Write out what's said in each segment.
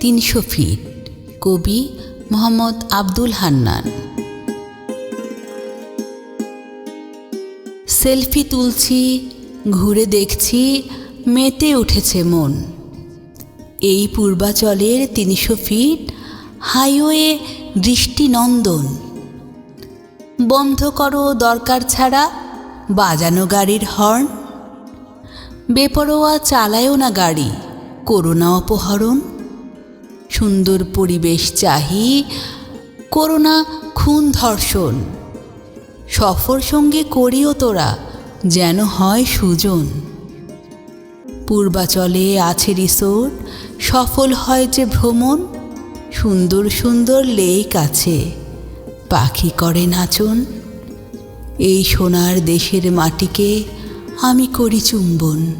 300 fit. কবি Mohammad Abdul Hannan. Selfie তুলছি, ঘুরে দেখছি, মেতে উঠেছে মন। এই পূর্বাচলের 300 ফিট হাইওয়ে দৃষ্টিনন্দন। বন্ধ করো দরকার ছাড়া বাজানো গাড়ির হর্ন। বেপরোয়া চালায়ও না গাড়ি, করো না অপহরণ। সুন্দর পরিবেশ চাহি, করো না খুন ধর্ষণ। সফর সঙ্গে করিও তোরা, যেন হয় সুজন। পূর্বাচলে আছে রিসোর্ট, সফল হয় যে ভ্রমণ। সুন্দর সুন্দর লেক আছে, পাখি করে নাচন। এই সোনার দেশের মাটিকে আমি করি চুম্বন।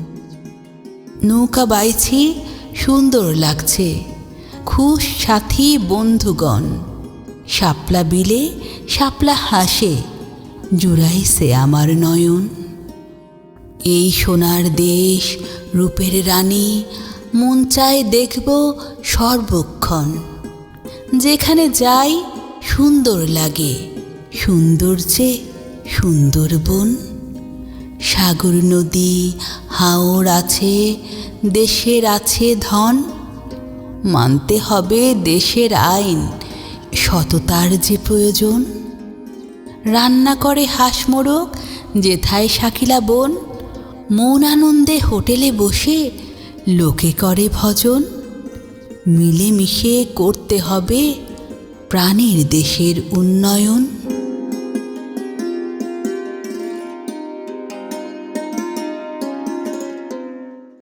নৌকা বাইছি, সুন্দর লাগছে, খুশ সাথী বন্ধুগণ। শাপলা বিলে শাপলা হাসে, জুড়াইছে আমার নয়ন। এই সোনার দেশ রূপের রানী, মন চায় দেখব সর্বক্ষণ। যেখানে যাই সুন্দর লাগে, সুন্দর যে সুন্দরবন। সাগর নদী হাওর আছে, দেশের আছে ধন। মানতে হবে দেশের আইন, সততার যে প্রয়োজন। রান্না করে হাঁস মোরগ যেথায় শাকিলা বোন। মন আনন্দে হোটেলে বসে লোকে করে ভজন। মিলেমিশে করতে হবে প্রাণের দেশের উন্নয়ন।